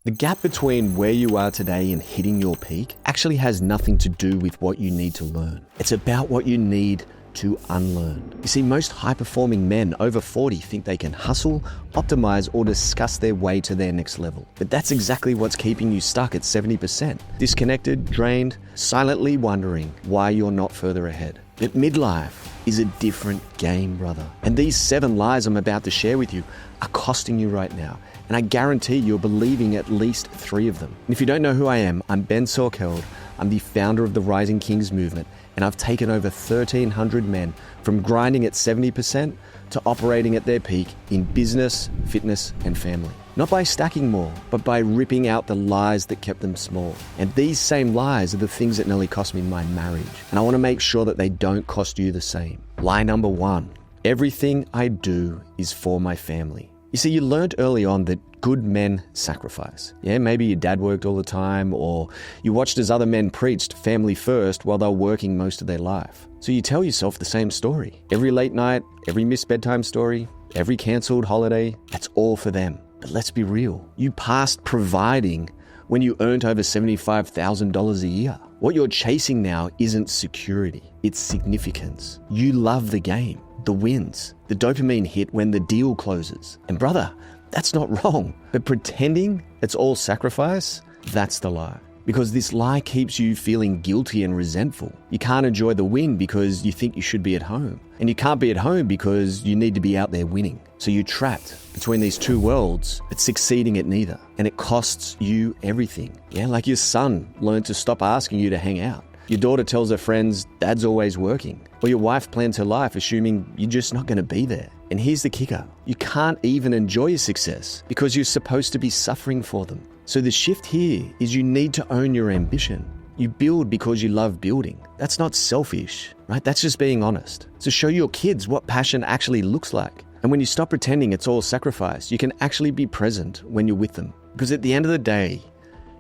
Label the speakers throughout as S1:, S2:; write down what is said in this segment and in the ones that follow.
S1: The gap between where you are today and hitting your peak actually has nothing to do with what you need to learn. It's about what you need to unlearn. You see, most high-performing men over 40 think they can hustle, optimize, or discuss their way to their next level. But that's exactly what's keeping you stuck at 70%. Disconnected, drained, silently wondering why you're not further ahead. But midlife is a different game, brother. And these 7 lies I'm about to share with you are costing you right now. And I guarantee you're believing at least 3 of them. And if you don't know who I am, I'm C.O.D.E. I'm the founder of the Rising Kings movement, and I've taken over 1,300 men from grinding at 70% to operating at their peak in business, fitness, and family. Not by stacking more, but by ripping out the lies that kept them small. And these same lies are the things that nearly cost me my marriage. And I want to make sure that they don't cost you the same. Lie number 1, everything I do is for my family. You see, you learned early on that good men sacrifice. Yeah, maybe your dad worked all the time, or you watched as other men preached family first while they were working most of their life. So you tell yourself the same story. Every late night, every missed bedtime story, every cancelled holiday, that's all for them. But let's be real. You passed providing when you earned over $75,000 a year. What you're chasing now isn't security, it's significance. You love the game, the wins, the dopamine hit when the deal closes. And brother, that's not wrong. But pretending it's all sacrifice, that's the lie. Because this lie keeps you feeling guilty and resentful. You can't enjoy the win because you think you should be at home. And you can't be at home because you need to be out there winning. So you're trapped between these 2 worlds, but succeeding at neither. And it costs you everything. Yeah, like your son learned to stop asking you to hang out. Your daughter tells her friends, dad's always working. Or your wife plans her life assuming you're just not going to be there. And here's the kicker. You can't even enjoy your success because you're supposed to be suffering for them. So the shift here is you need to own your ambition. You build because you love building. That's not selfish, right? That's just being honest. So show your kids what passion actually looks like. And when you stop pretending it's all sacrifice, you can actually be present when you're with them. Because at the end of the day,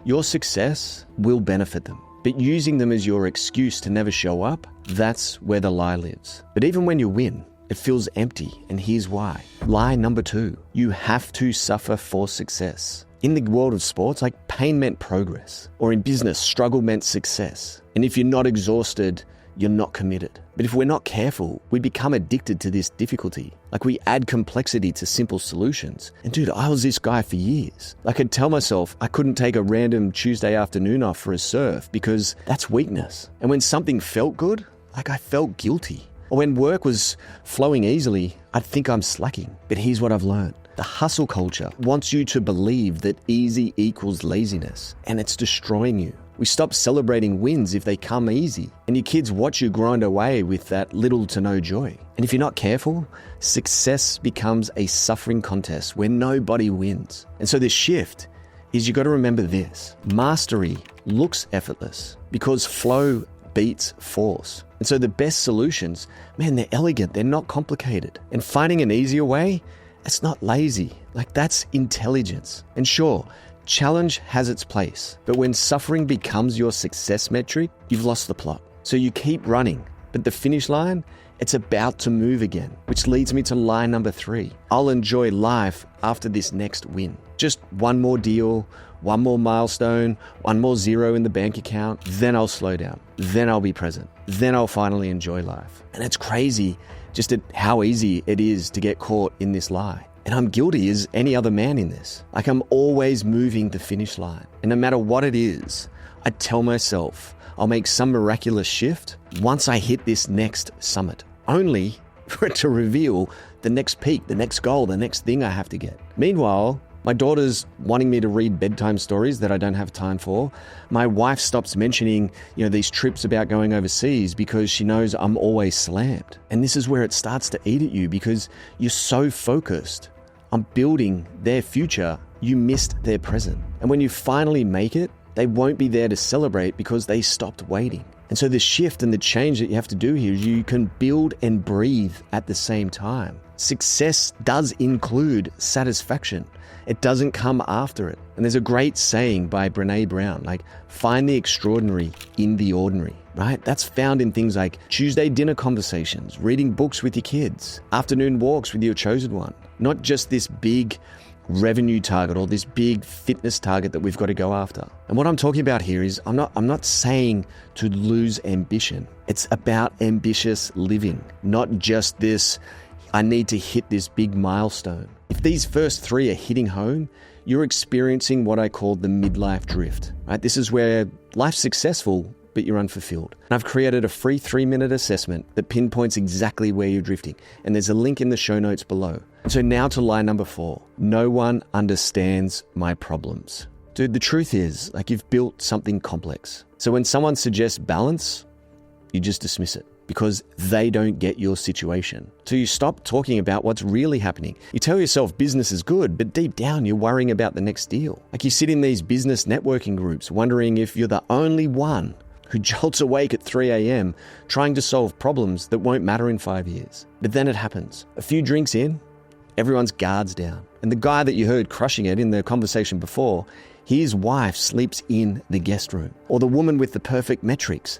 S1: your success will benefit them. But using them as your excuse to never show up, that's where the lie lives. But even when you win, it feels empty, and here's why. Lie number 2, you have to suffer for success. In the world of sports, like pain meant progress, or in business, struggle meant success. And if you're not exhausted, you're not committed. But if we're not careful, we become addicted to this difficulty. Like we add complexity to simple solutions. And dude, I was this guy for years. I could tell myself I couldn't take a random Tuesday afternoon off for a surf because that's weakness. And when something felt good, like I felt guilty. Or when work was flowing easily, I'd think I'm slacking. But here's what I've learned. The hustle culture wants you to believe that easy equals laziness, and it's destroying you. We stop celebrating wins if they come easy, and your kids watch you grind away with that little to no joy. And if you're not careful, success becomes a suffering contest where nobody wins. And so the shift is you got to remember this. Mastery looks effortless because flow beats force. And so the best solutions, man, they're elegant, they're not complicated. And finding an easier way, it's not lazy. Like that's intelligence. And sure, challenge has its place, but when suffering becomes your success metric, you've lost the plot. So you keep running, but the finish line, it's about to move again, which leads me to lie number 3. I'll enjoy life after this next win. Just one more deal, one more milestone, one more zero in the bank account, then I'll slow down. Then I'll be present. Then I'll finally enjoy life. And it's crazy just at how easy it is to get caught in this lie. And I'm guilty as any other man in this. Like I'm always moving the finish line. And no matter what it is, I tell myself I'll make some miraculous shift once I hit this next summit, only for it to reveal the next peak, the next goal, the next thing I have to get. Meanwhile, my daughter's wanting me to read bedtime stories that I don't have time for. My wife stops mentioning, these trips about going overseas because she knows I'm always slammed. And this is where it starts to eat at you because you're so focused on building their future, you missed their present. And when you finally make it, they won't be there to celebrate because they stopped waiting. And so the shift and the change that you have to do here is you can build and breathe at the same time. Success does include satisfaction. It doesn't come after it. And there's a great saying by Brené Brown, like, find the extraordinary in the ordinary, right? That's found in things like Tuesday dinner conversations, reading books with your kids, afternoon walks with your chosen one. Not just this big revenue target or this big fitness target that we've got to go after. And what I'm talking about here is I'm not saying to lose ambition. It's about ambitious living, not just this, I need to hit this big milestone. If these first three are hitting home, you're experiencing what I call the midlife drift, right? This is where life's successful, but you're unfulfilled. And I've created a free 3-minute assessment that pinpoints exactly where you're drifting. And there's a link in the show notes below. So now to lie number 4. No one understands my problems. Dude, the truth is, you've built something complex. So when someone suggests balance, you just dismiss it because they don't get your situation. So you stop talking about what's really happening. You tell yourself business is good, but deep down you're worrying about the next deal. You sit in these business networking groups wondering if you're the only one who jolts awake at 3 a.m. trying to solve problems that won't matter in 5 years. But then it happens. A few drinks in, everyone's guards down. And the guy that you heard crushing it in the conversation before, his wife sleeps in the guest room. Or the woman with the perfect metrics.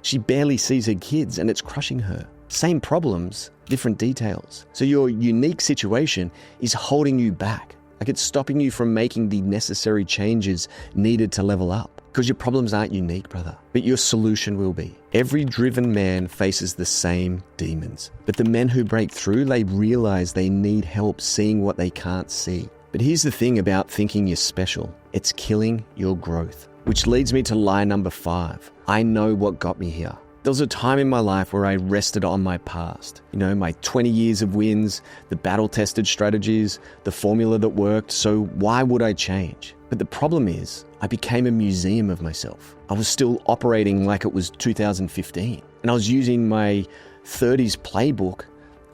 S1: She barely sees her kids and it's crushing her. Same problems, different details. So your unique situation is holding you back. It's stopping you from making the necessary changes needed to level up. Because your problems aren't unique, brother, but your solution will be. Every driven man faces the same demons. But the men who break through, they realize they need help seeing what they can't see. But here's the thing about thinking you're special. It's killing your growth. Which leads me to lie number 5. I know what got me here. There was a time in my life where I rested on my past. My 20 years of wins, the battle-tested strategies, the formula that worked. So why would I change? But the problem is, I became a museum of myself. I was still operating like it was 2015. And I was using my 30s playbook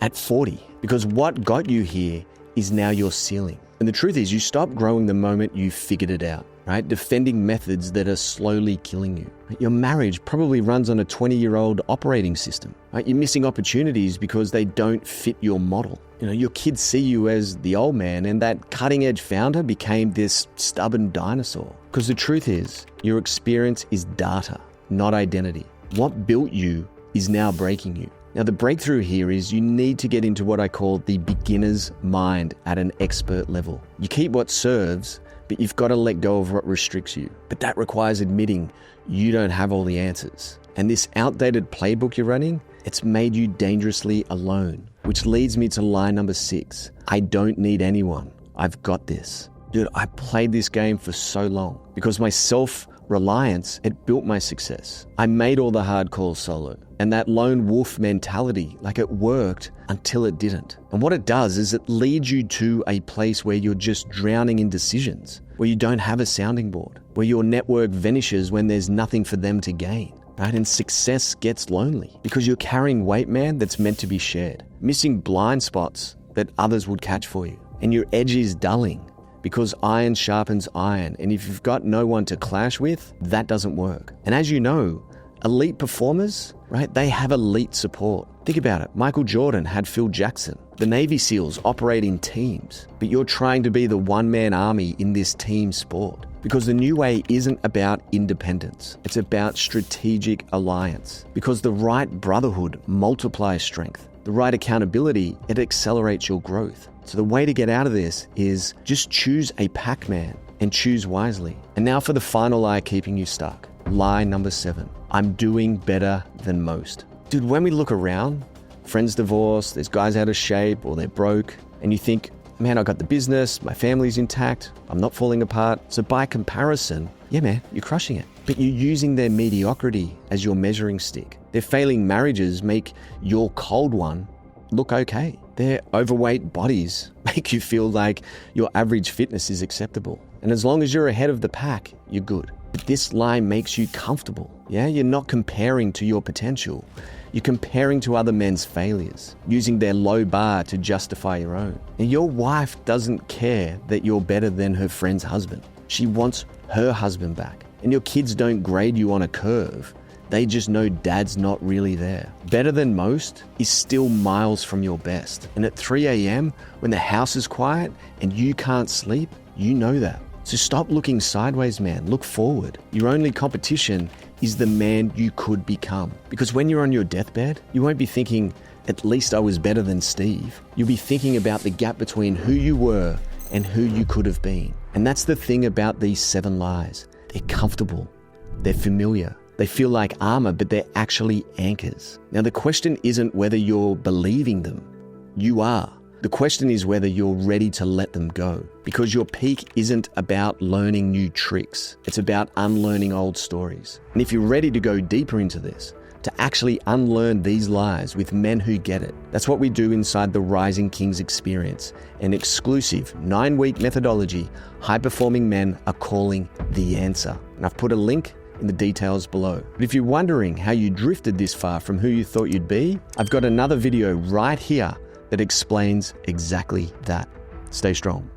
S1: at 40. Because what got you here is now your ceiling. And the truth is, you stop growing the moment you figured it out, right? Defending methods that are slowly killing you. Your marriage probably runs on a 20-year-old operating system, right? You're missing opportunities because they don't fit your model. Your kids see you as the old man, and that cutting-edge founder became this stubborn dinosaur. Because the truth is, your experience is data, not identity. What built you is now breaking you. Now, the breakthrough here is you need to get into what I call the beginner's mind at an expert level. You keep what serves, but you've got to let go of what restricts you. But that requires admitting you don't have all the answers. And this outdated playbook you're running, it's made you dangerously alone. Which leads me to lie number 6. I don't need anyone. I've got this. Dude, I played this game for so long because my self-reliance, it built my success. I made all the hard calls solo. And that lone wolf mentality, it worked until it didn't. And what it does is it leads you to a place where you're just drowning in decisions, where you don't have a sounding board, where your network vanishes when there's nothing for them to gain. Right? And success gets lonely because you're carrying weight, man, that's meant to be shared. Missing blind spots that others would catch for you. And your edge is dulling because iron sharpens iron. And if you've got no one to clash with, that doesn't work. And as you know, elite performers, right? They have elite support. Think about it. Michael Jordan had Phil Jackson. The Navy SEALs operate in teams, but you're trying to be the one-man army in this team sport. Because the new way isn't about independence. It's about strategic alliance. Because the right brotherhood multiplies strength. The right accountability, it accelerates your growth. So the way to get out of this is just choose a pack man and choose wisely. And now for the final lie keeping you stuck. Lie number 7. I'm doing better than most. Dude, when we look around, friends divorced, there's guys out of shape or they're broke, and you think, man, I got the business, my family's intact, I'm not falling apart. So by comparison, yeah, man, you're crushing it. But you're using their mediocrity as your measuring stick. Their failing marriages make your cold one look okay. Their overweight bodies make you feel like your average fitness is acceptable. And as long as you're ahead of the pack, you're good. But this lie makes you comfortable. Yeah, you're not comparing to your potential. You're comparing to other men's failures, using their low bar to justify your own. And your wife doesn't care that you're better than her friend's husband. She wants her husband back. And your kids don't grade you on a curve. They just know dad's not really there. Better than most is still miles from your best. And at 3 a.m., when the house is quiet and you can't sleep, you know that. So stop looking sideways, man. Look forward. Your only competition is the man you could become. Because when you're on your deathbed, you won't be thinking, at least I was better than Steve. You'll be thinking about the gap between who you were and who you could have been. And that's the thing about these 7 lies. They're comfortable. They're familiar. They feel like armor, but they're actually anchors. Now, the question isn't whether you're believing them. You are. The question is whether you're ready to let them go. Because your peak isn't about learning new tricks. It's about unlearning old stories. And if you're ready to go deeper into this, to actually unlearn these lies with men who get it, that's what we do inside the Rising Kings Experience, an exclusive 9-week methodology high-performing men are calling the answer. And I've put a link in the details below. But if you're wondering how you drifted this far from who you thought you'd be, I've got another video right here that explains exactly that. Stay strong.